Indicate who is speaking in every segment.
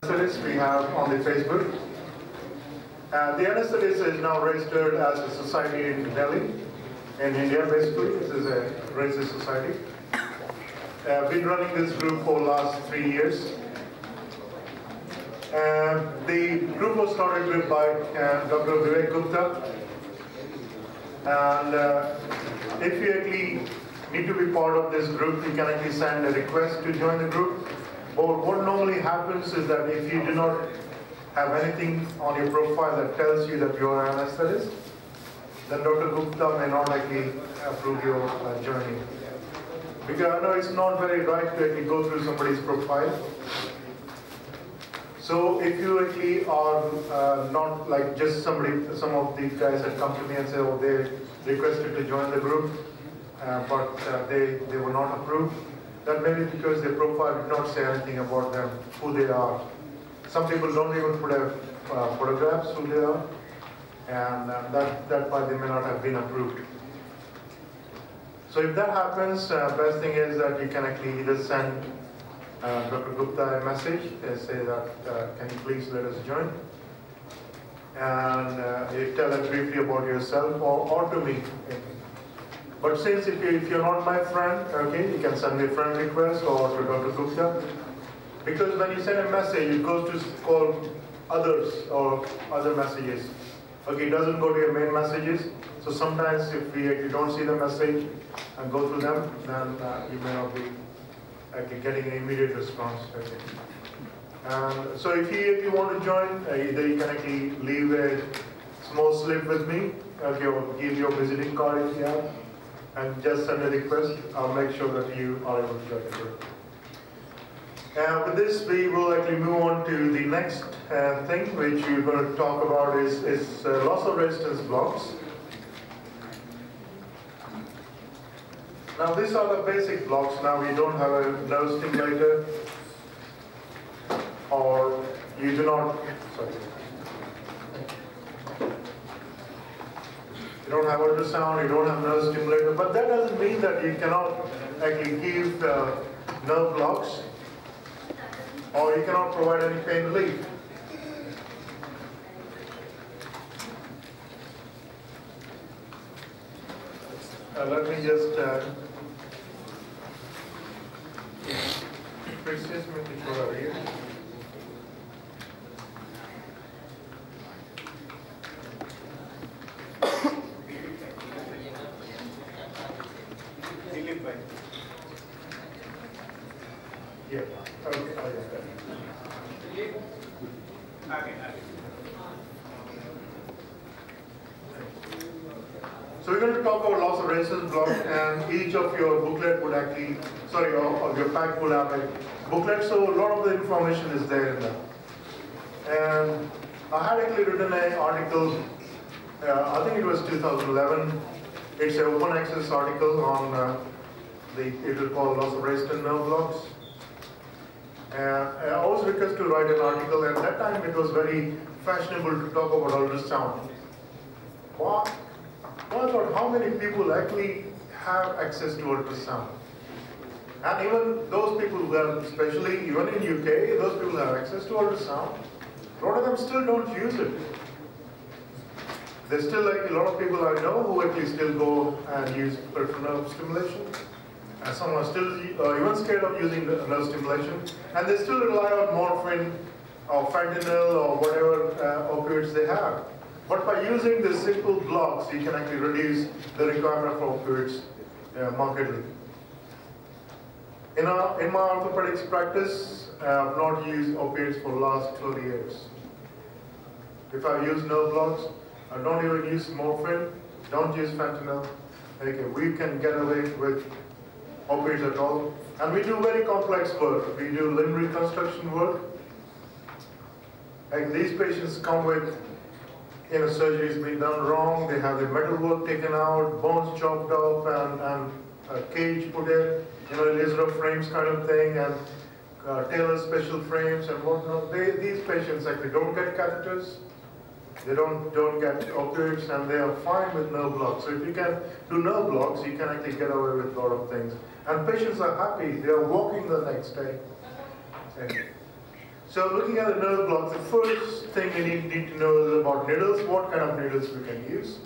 Speaker 1: anesthetists we have on the Facebook. The anesthetist is now registered as a society in Delhi, in India basically. This is a registered society. Been running this group for the last 3 years. The group was started with by Dr. Vivek Gupta. And if you actually need to be part of this group, you can actually send a request to join the group. But what normally happens is that if you do not have anything on your profile that tells you that you are an anesthetist, then Dr. Gupta may not actually approve your joining. Because I know it's not very right to actually go through somebody's profile. So if you actually are not like just some of these guys that come to me and say, oh, they requested to join the group, but they were not approved, that may be because their profile did not say anything about them, who they are. Some people don't even put photographs who they are, and that's why they may not have been approved. So if that happens, best thing is that you can actually either send Dr. Gupta a message and say that, can you please let us join? And you tell us briefly about yourself or to me. But since if you're not my friend, okay, you can send me a friend request or to Dr. Gupta. Because when you send a message, it goes to call others or other messages. Okay, it doesn't go to your main messages. So sometimes if you don't see the message and go through them, then you may not be getting an immediate response. Okay. And so if you want to join, either you can actually leave a small slip with me, okay, or give your visiting card if you have, and just send a request. I'll make sure that you are able to join the group. With this, we will actually move on to the next thing which we're going to talk about is loss of resistance blocks. Now these are the basic blocks. Now we don't have a nerve stimulator, or you do not, sorry. You don't have ultrasound, you don't have nerve stimulator, but that doesn't mean that you cannot actually give nerve blocks, or you cannot provide any pain relief. Let me just fix this, make it go over here. Yeah. Okay. So we're going to talk about loss of resistance block, and each of your booklet would actually, sorry, or your pack would have a booklet, so a lot of the information is there in that. And I had actually written an article, I think it was 2011, it's an open access article on it was called loss of resistance nerve blocks. I was requested to write an article, and at that time it was very fashionable to talk about ultrasound. Well, I thought, how many people actually have access to ultrasound? And even those people who have, especially even in UK, those people who have access to ultrasound, a lot of them still don't use it. There's still like a lot of people I know who actually still go and use peripheral nerve stimulation. And some are still even scared of using the nerve stimulation, and they still rely on morphine or fentanyl or whatever opioids they have. But by using the simple blocks, you can actually reduce the requirement for opioids markedly. In my orthopedics practice, I have not used opioids for the last 12 years. If I use nerve blocks, I don't even use morphine, don't use fentanyl. Okay, we can get away with opioids at all. And we do very complex work. We do limb reconstruction work. Like these patients come with, surgery's been done wrong, they have the metal work taken out, bones chopped off, and a cage put in, laser frames kind of thing, and tailor special frames and whatnot. These patients actually don't get catheters, they don't get opioids, and they are fine with nerve blocks. So if you can do nerve blocks, you can actually get away with a lot of things. And patients are happy, they are walking the next day. Okay. So looking at the needle blocks, the first thing we need to know is about needles, what kind of needles we can use.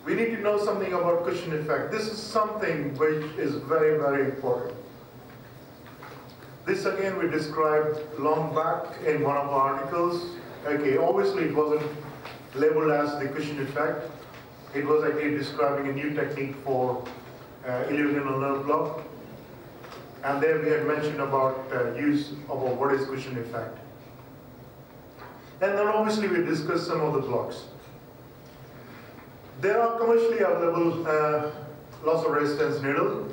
Speaker 1: We need to know something about cushion effect. This is something which is very, very important. This again we described long back in one of our articles. Okay, obviously it wasn't labeled as the cushion effect. It was actually describing a new technique for iliodental nerve block. And there we had mentioned about use of what is cushion effect. And then obviously we discussed some of the blocks. There are commercially available loss of resistance needle.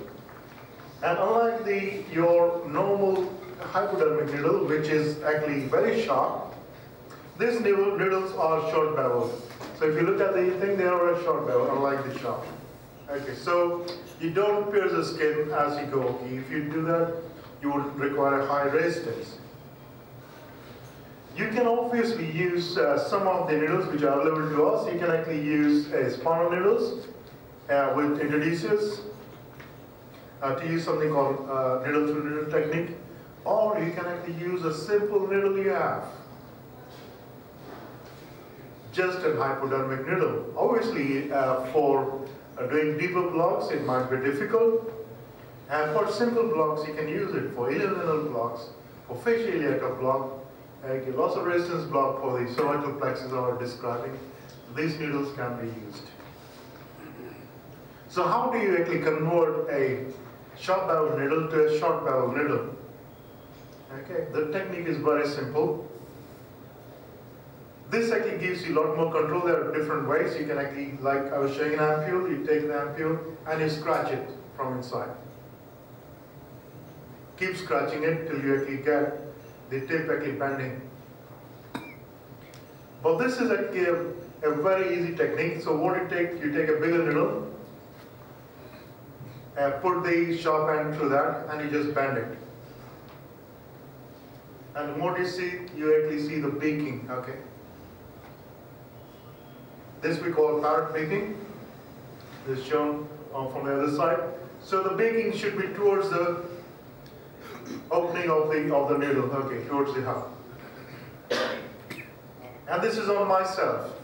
Speaker 1: And unlike your normal hypodermic needle, which is actually very sharp, these needles are short beveled. So if you look at the thing, they are very short beveled, unlike the sharp. Okay, so you don't pierce the skin as you go. Okay, if you do that, you would require high resistance. You can obviously use some of the needles which are available to us. You can actually use spinal needles with introducers to use something called needle through needle technique, or you can actually use a simple needle you have. Just a hypodermic needle. Obviously, for doing deeper blocks, it might be difficult. And for simple blocks, you can use it for iliodental blocks, for facial block, loss of resistance block for the cervical plexus I was describing. These needles can be used. So how do you actually convert a sharp bevel needle to a short bevel needle? Okay, the technique is very simple. This actually gives you a lot more control. There are different ways. You can actually, like I was showing an ampule, you take the ampule and you scratch it from inside. Keep scratching it till you actually get the tip actually bending. But this is actually a very easy technique. So what you take a bigger needle, put the sharp end through that, and you just bend it. And the more you see, you actually see the beaking. Okay. This we call parrot beaking. This is shown from the other side. So the beaking should be towards the opening of the needle. Okay, towards the heart. And this is on myself.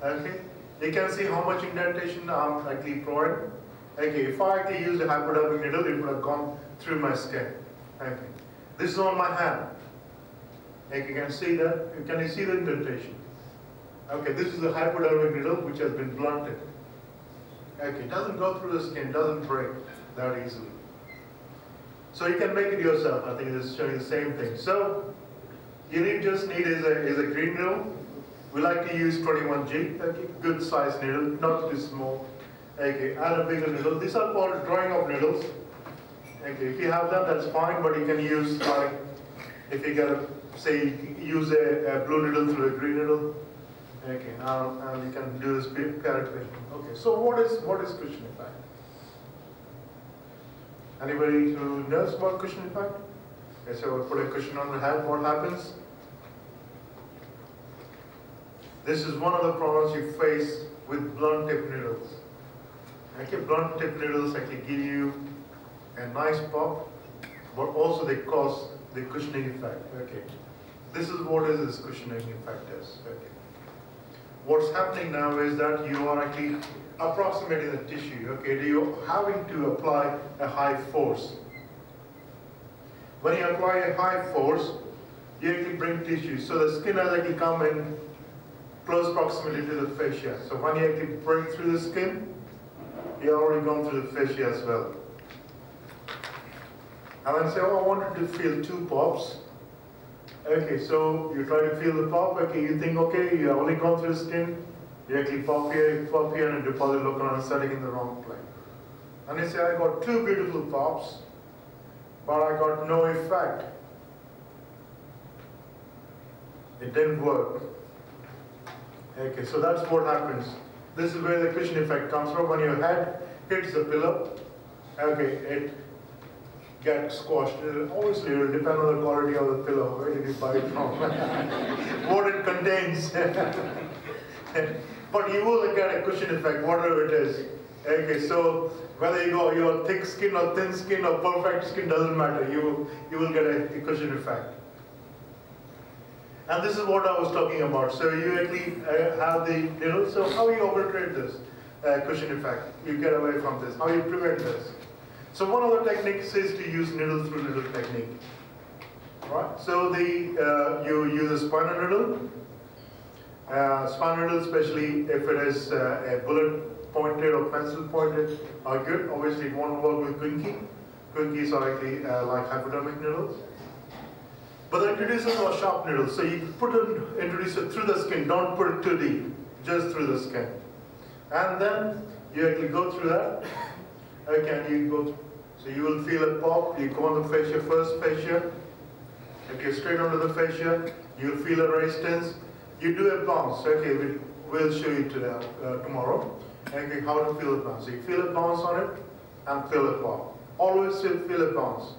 Speaker 1: Okay, you can see how much indentation I'm actually providing. Okay, if I actually used a hypodermic needle, it would have gone through my skin. Okay, this is on my hand. Okay, you can see that. Can you see the indentation? Okay, this is a hypodermic needle which has been blunted. Okay, it doesn't go through the skin, doesn't break that easily. So you can make it yourself. I think this is showing the same thing. So you just need is a green needle. We like to use 21G, okay, good size needle, not too small. Okay, and a bigger needle. These are called drawing of needles. Okay, if you have them, that's fine, but you can use like, if you get say, use a blue needle through a green needle. Okay, and you can do this parrot beaking. Okay, so what is cushion effect? Anybody who knows about cushion effect? Okay, so we'll put a cushion on the head. What happens? This is one of the problems you face with blunt tip needles. Okay, blunt tip needles actually give you a nice pop, but also they cause the cushioning effect. Okay, this is what this cushioning effect is. Okay. What's happening now is that you are actually approximating the tissue. Okay, you're having to apply a high force. When you apply a high force, you actually bring tissue. So the skin has actually come in close proximity to the fascia. So when you actually break through the skin, you already gone through the fascia as well. And then say, oh, I wanted to feel 2 pops. Okay, so you try to feel the pop. Okay, you think, okay, you have only gone through the skin. You actually pop here, and deposit local anesthetic in the wrong place. And you say, I got 2 beautiful pops, but I got no effect. It didn't work. Okay, so that's what happens. This is where the cushion effect comes from. When your head hits the pillow, okay, it gets squashed. Obviously, it will depend on the quality of the pillow. Where did you buy it from? What it contains. But you will get a cushion effect, whatever it is. Okay, so whether you're thick skin or thin skin or perfect skin doesn't matter. You will get a cushion effect. And this is what I was talking about. So you actually have the needle. So how you obliterate this cushion effect? You get away from this. How you prevent this? So one of the techniques is to use needle through needle technique. Right? So you use a spinal needle. Spinal needle, especially if it is a bullet pointed or pencil pointed, are good. Obviously, it won't work with quinky. Quinkies are actually like hypodermic needles. But the introducers are sharp needles, so you introduce it through the skin. Don't put it too deep, just through the skin. And then you actually go through that. Okay, and you go. So you will feel a pop. You go on the fascia first, fascia. Okay, straight onto the fascia. You'll feel a resistance. You do a bounce. Okay, we'll show you tomorrow. Okay, how to feel a bounce. So you feel a bounce on it and feel a pop. Always feel a bounce.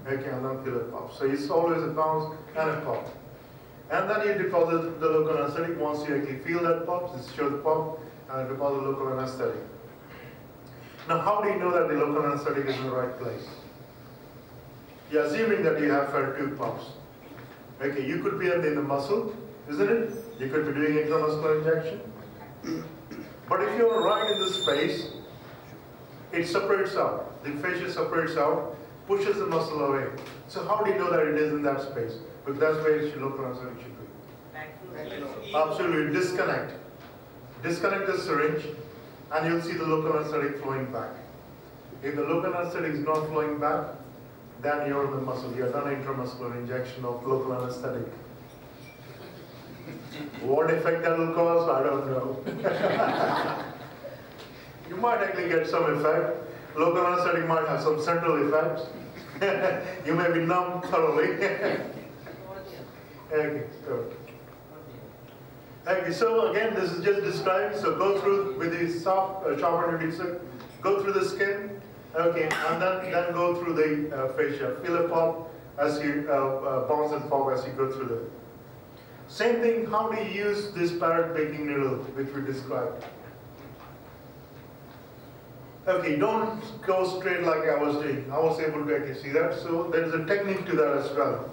Speaker 1: Okay, and then feel a pop. So it's always a bounce and a pop. And then you deposit the local anesthetic. Once you actually feel that pop, just show the pop and deposit local anesthetic. Now, how do you know that the local anesthetic is in the right place? You're assuming that you have felt 2 pops. Okay, you could be in the muscle, isn't it? You could be doing intramuscular injection. But if you're right in the space, it separates out. The fascia separates out, pushes the muscle away. So how do you know that it is in that space? Because that's where local anesthetic should be. Absolutely, disconnect. Disconnect the syringe, and you'll see the local anesthetic flowing back. If the local anesthetic is not flowing back, then you're in the muscle. You've done intramuscular injection of local anesthetic. What effect that will cause, I don't know. You might actually get some effect. Local anesthetic might have some central effects. You may be numb thoroughly. Okay, so again, this is just described. So go through with the soft, sharp introducer, go through the skin, okay, and then go through the fascia. Feel a pop as you bounce and pop as you go through the. Same thing, how do you use this parrot baking needle, which we described? Okay, don't go straight like I was doing. I was able to actually see that. So there is a technique to that as well.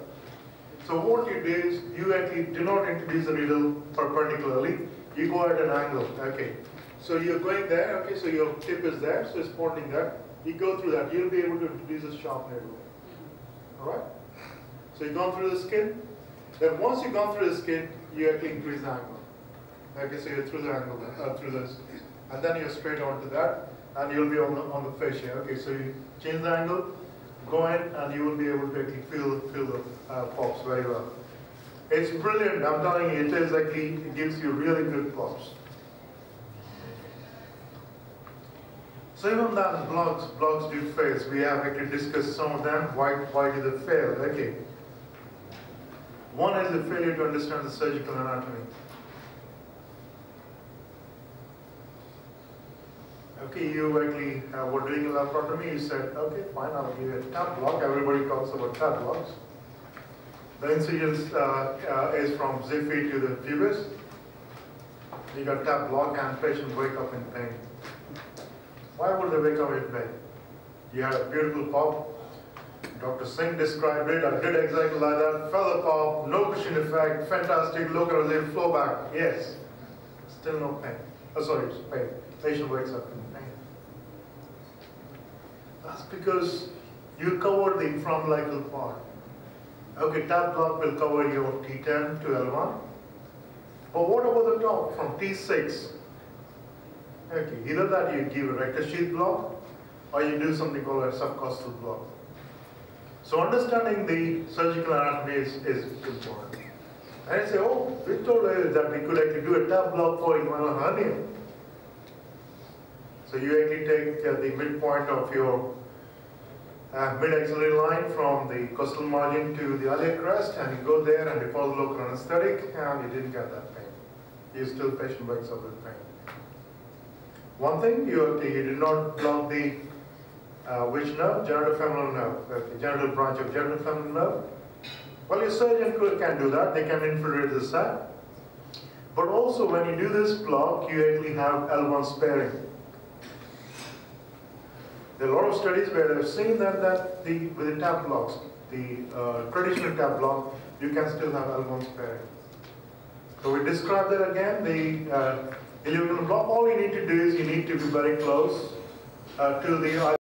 Speaker 1: So what you do is, you actually do not introduce the needle perpendicularly. You go at an angle. Okay. So you're going there. Okay. So your tip is there. So it's pointing there. You go through that. You'll be able to introduce a sharp needle. All right. So you've gone through the skin. Then once you've gone through the skin, you actually increase the angle. Okay. So you're through the angle, through this, and then you're straight onto that, and you'll be on the fascia. Okay. So you change the angle. Go in, and you will be able to actually feel the pops very well. It's brilliant. I'm telling you, it gives you really good pops. So even then, blocks do fail. We have actually discussed some of them. Why do they fail? Okay. One is the failure to understand the surgical anatomy. Okay, you actually were doing a laparotomy, you said, okay, fine, I'll give you a tap block. Everybody talks about tap blocks. The incision is from zippy to the pubis. You got tap block and patient wake up in pain. Why would they wake up in pain? You had a beautiful pop. Dr. Singh described it. I did exactly like that. Fell the pop, no cushion effect, fantastic, local relief, flow back. Yes, still no pain. Oh, sorry, it's pain. Patient wakes up in pain. That's because you covered the infraumbilical part. Okay, tap block will cover your T10 to L1. But what about the top, from T6? Okay, either that you give a rectus sheath block, or you do something called a subcostal block. So understanding the surgical anatomy is important. And I say, oh, we told you that we could actually do a tap block for inguinal hernia. So you actually take the midpoint of your mid-axillary line from the costal margin to the iliac crest, and you go there and deposit local anesthetic, and you didn't get that pain. You still patient wakes up with pain. One thing, you did not block the which nerve? Genitofemoral nerve, the genital branch of genitofemoral nerve. Well, your surgeon can do that. They can infiltrate the sac. But also, when you do this block, you actually have L1 sparing. There are a lot of studies where they've seen that with the tab blocks, the traditional tab block, you can still have L1 pairing. So we describe that again. The elliptical block, all you need to do is you need to be very close to the